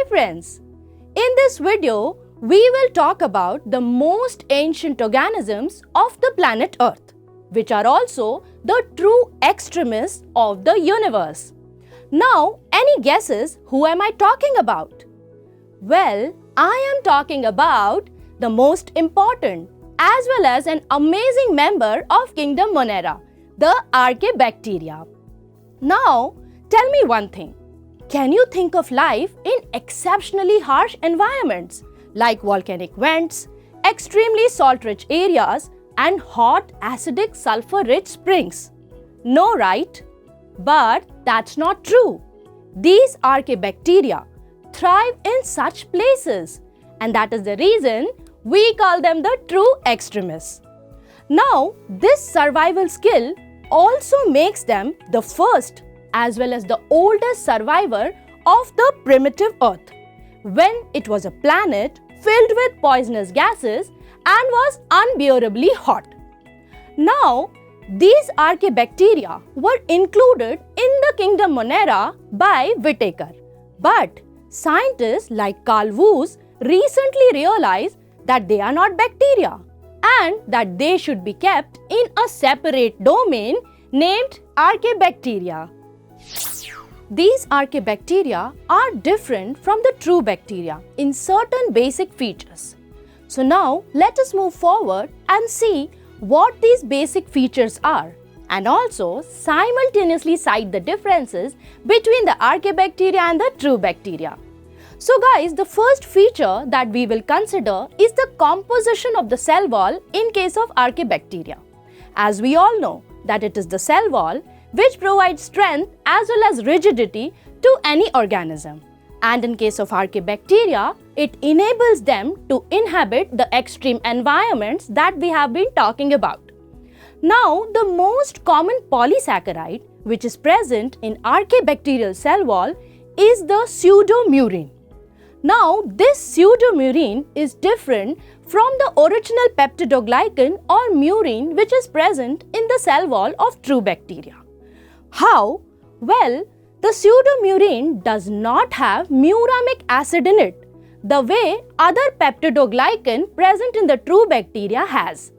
Hi friends! In this video, we will talk about the most ancient organisms of the planet Earth, which are also the true extremists of the universe. Now, any guesses who am I talking about? Well, I am talking about the most important as well as an amazing member of Kingdom Monera, the Archaebacteria. Now, tell me one thing. Can you think of life in exceptionally harsh environments like volcanic vents, extremely salt-rich areas, and hot, acidic, sulfur-rich springs? No, right? But that's not true. These Archaebacteria thrive in such places, and that is the reason we call them the true extremists. Now, this survival skill also makes them the first as well as the oldest survivor of the primitive Earth, when it was a planet filled with poisonous gases and was unbearably hot. Now, these Archaebacteria were included in the Kingdom Monera by Whittaker. But scientists like Carl Woese recently realized that they are not bacteria and that they should be kept in a separate domain named Archaebacteria. These Archaebacteria are different from the true bacteria in certain basic features. So now let us move forward and see what these basic features are and also simultaneously cite the differences between the Archaebacteria and the true bacteria. So guys, the first feature that we will consider is the composition of the cell wall in case of Archaebacteria. As we all know that it is the cell wall which provides strength as well as rigidity to any organism. And in case of Archaebacteria, it enables them to inhabit the extreme environments that we have been talking about. Now, the most common polysaccharide which is present in Archaebacterial cell wall is the pseudomurine. Now, this pseudomurine is different from the original peptidoglycan or murine which is present in the cell wall of true bacteria. How? Well, the pseudomurine does not have muramic acid in it, the way other peptidoglycan present in the true bacteria has.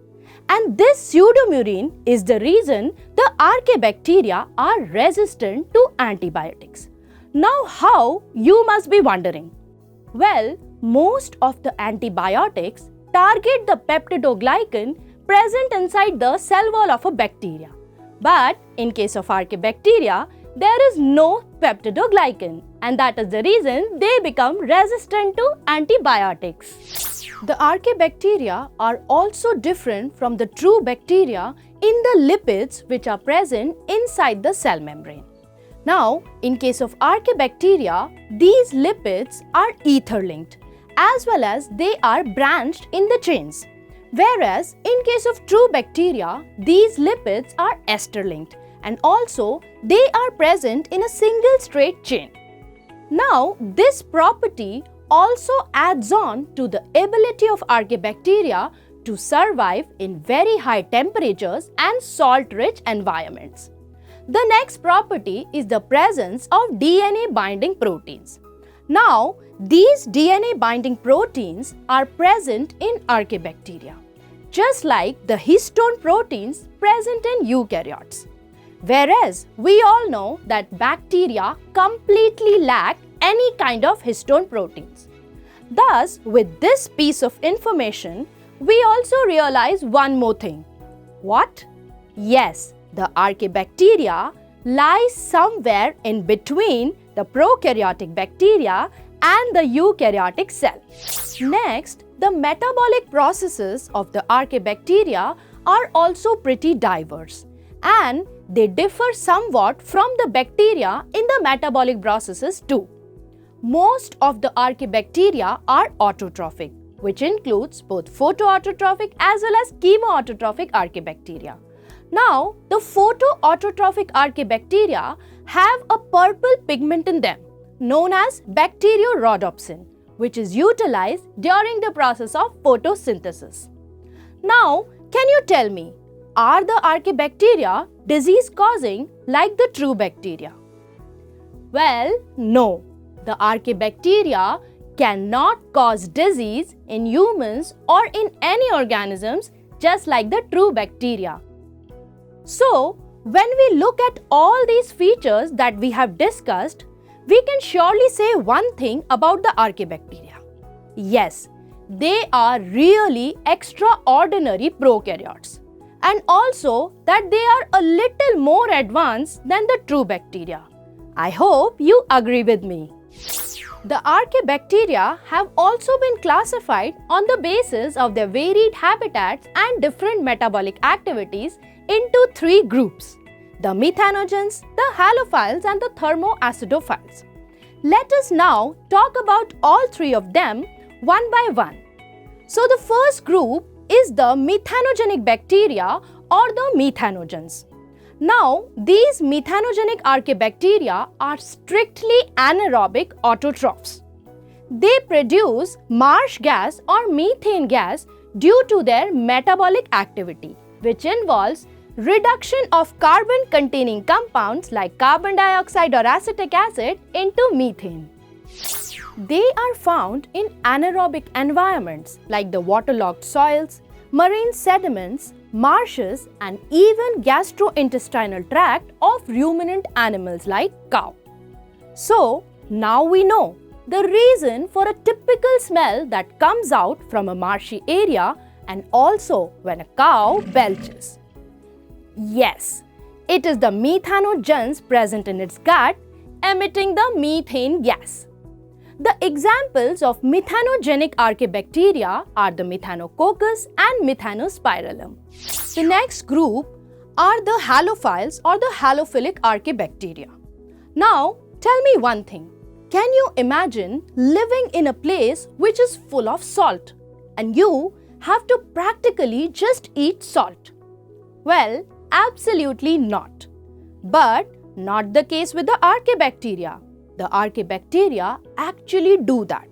And this pseudomurine is the reason the Archaebacteria are resistant to antibiotics. Now how, you must be wondering? Well, most of the antibiotics target the peptidoglycan present inside the cell wall of a bacteria. But in case of Archaebacteria, there is no peptidoglycan, and that is the reason they become resistant to antibiotics. The Archaebacteria are also different from the true bacteria in the lipids which are present inside the cell membrane. Now, in case of Archaebacteria, these lipids are ether-linked as well as they are branched in the chains. Whereas, in case of true bacteria, these lipids are ester-linked and also they are present in a single straight chain. Now, this property also adds on to the ability of Archaebacteria to survive in very high temperatures and salt-rich environments. The next property is the presence of DNA binding proteins. Now, these DNA binding proteins are present in Archaebacteria, just like the histone proteins present in eukaryotes. Whereas, we all know that bacteria completely lack any kind of histone proteins. Thus, with this piece of information, we also realize one more thing. What? Yes, the Archaebacteria lies somewhere in between the prokaryotic bacteria and the eukaryotic cell. Next, the metabolic processes of the Archaebacteria are also pretty diverse and they differ somewhat from the bacteria in the metabolic processes too. Most of the Archaebacteria are autotrophic, which includes both photoautotrophic as well as chemoautotrophic Archaebacteria. Now, the photoautotrophic Archaebacteria have a purple pigment in them known as bacteriorhodopsin, which is utilized during the process of photosynthesis. Now, can you tell me, are the Archaebacteria disease causing like the true bacteria? Well, no. The archaebacteria cannot cause disease in humans or in any organisms just like the true bacteria. So, when we look at all these features that we have discussed, we can surely say one thing about the archaebacteria. Yes, they are really extraordinary prokaryotes, and also that they are a little more advanced than the true bacteria. I hope you agree with me. The archaebacteria have also been classified on the basis of their varied habitats and different metabolic activities into three groups: the methanogens, the halophiles and the thermoacidophiles. Let us now talk about all three of them one by one. So the first group is the methanogenic bacteria or the methanogens. Now, these methanogenic archaebacteria are strictly anaerobic autotrophs. They produce marsh gas or methane gas due to their metabolic activity, which involves reduction of carbon-containing compounds like carbon dioxide or acetic acid into methane. They are found in anaerobic environments like the waterlogged soils, marine sediments, marshes, and even gastrointestinal tract of ruminant animals like cow. So, now we know the reason for a typical smell that comes out from a marshy area and also when a cow belches. Yes, it is the methanogens present in its gut emitting the methane gas. The examples of methanogenic archaebacteria are the Methanococcus and Methanospirillum. The next group are the halophiles or the halophilic archaebacteria. Now, tell me one thing. Can you imagine living in a place which is full of salt and you have to practically just eat salt? Well, absolutely not. But not the case with the archaebacteria. The archaebacteria actually do that.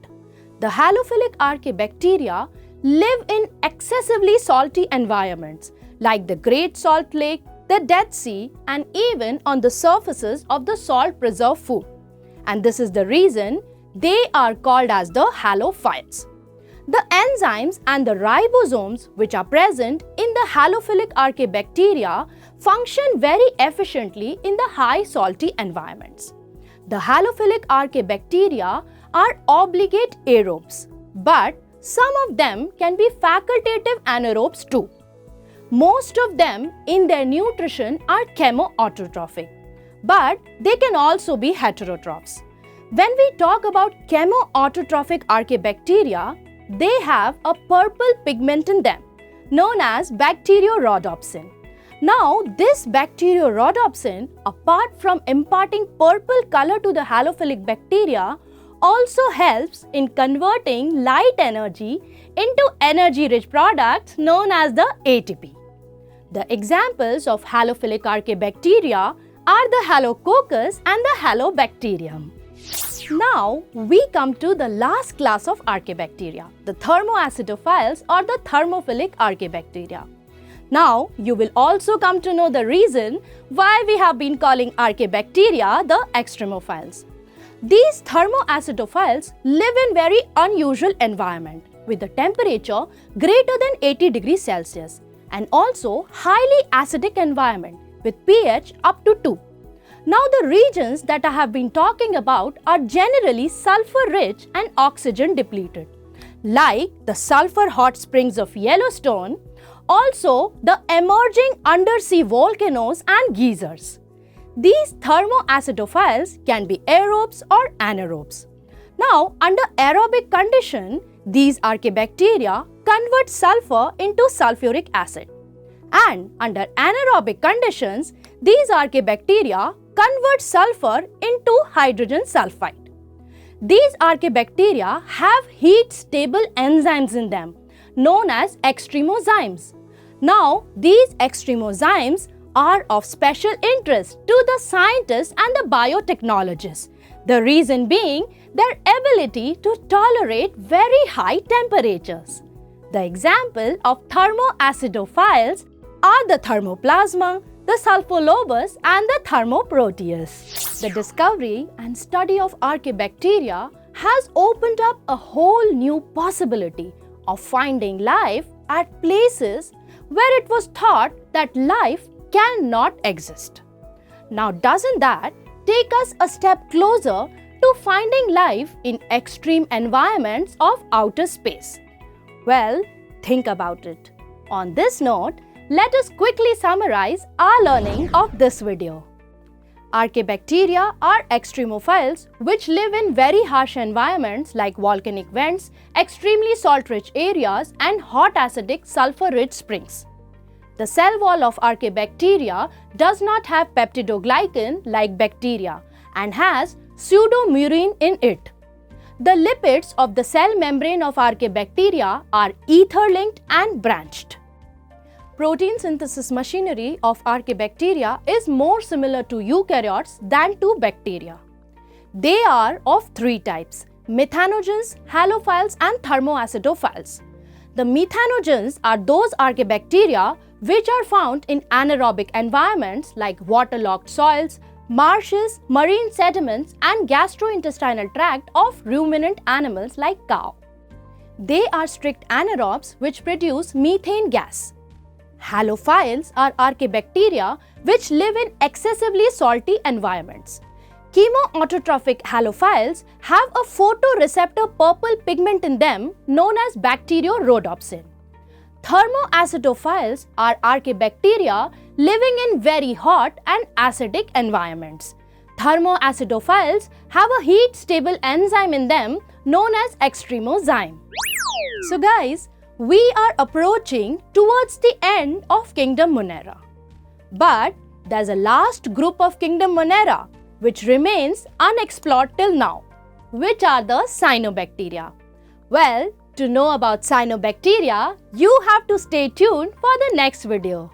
The halophilic archaebacteria live in excessively salty environments like the Great Salt Lake, the Dead Sea, and even on the surfaces of the salt-preserved food. And this is the reason they are called as the halophiles. The enzymes and the ribosomes which are present in the halophilic archaebacteria function very efficiently in the high salty environments. The halophilic archaebacteria are obligate aerobes, but some of them can be facultative anaerobes too. Most of them in their nutrition are chemoautotrophic, but they can also be heterotrophs. When we talk about chemoautotrophic archaebacteria, they have a purple pigment in them known as bacteriorhodopsin. Now, this bacteriorhodopsin, apart from imparting purple color to the halophilic bacteria, also helps in converting light energy into energy-rich products known as the ATP. The examples of halophilic archaebacteria are the Halococcus and the Halobacterium. Now, we come to the last class of archaebacteria, the thermoacidophiles or the thermophilic archaebacteria. Now, you will also come to know the reason why we have been calling archaebacteria the extremophiles. These thermoacidophiles live in very unusual environment with a temperature greater than 80 degrees Celsius and also highly acidic environment with pH up to 2. Now, the regions that I have been talking about are generally sulfur-rich and oxygen-depleted, like the sulfur hot springs of Yellowstone, also the emerging undersea volcanoes and geysers. These thermoacidophiles can be aerobes or anaerobes. Now, under aerobic condition, these archaebacteria convert sulfur into sulfuric acid. And under anaerobic conditions, these archaebacteria convert sulfur into hydrogen sulfide. These archaebacteria have heat-stable enzymes in them, known as extremozymes. Now, these extremozymes are of special interest to the scientists and the biotechnologists. The reason being their ability to tolerate very high temperatures. The example of thermoacidophiles are the thermoplasma, the Sulfolobus and the Thermoproteus. The discovery and study of archaebacteria has opened up a whole new possibility of finding life at places where it was thought that life cannot exist. Now, doesn't that take us a step closer to finding life in extreme environments of outer space? Well, think about it. On this note, let us quickly summarize our learning of this video. Archaebacteria are extremophiles which live in very harsh environments like volcanic vents, extremely salt-rich areas, and hot acidic sulfur-rich springs. The cell wall of archaebacteria does not have peptidoglycan like bacteria and has pseudomurine in it. The lipids of the cell membrane of archaebacteria are ether-linked and branched. Protein synthesis machinery of archaebacteria is more similar to eukaryotes than to bacteria. They are of three types: methanogens, halophiles, and thermoacidophiles. The methanogens are those archaebacteria which are found in anaerobic environments like waterlogged soils, marshes, marine sediments, and gastrointestinal tract of ruminant animals like cow. They are strict anaerobes which produce methane gas. Halophiles are archaebacteria which live in excessively salty environments. Chemoautotrophic halophiles have a photoreceptor purple pigment in them known as bacteriorhodopsin. Thermoacidophiles are archaebacteria living in very hot and acidic environments. Thermoacidophiles have a heat-stable enzyme in them known as extremozyme. So guys, we are approaching towards the end of Kingdom Monera. But there's a last group of Kingdom Monera which remains unexplored till now, which are the cyanobacteria. Well, to know about cyanobacteria, you have to stay tuned for the next video.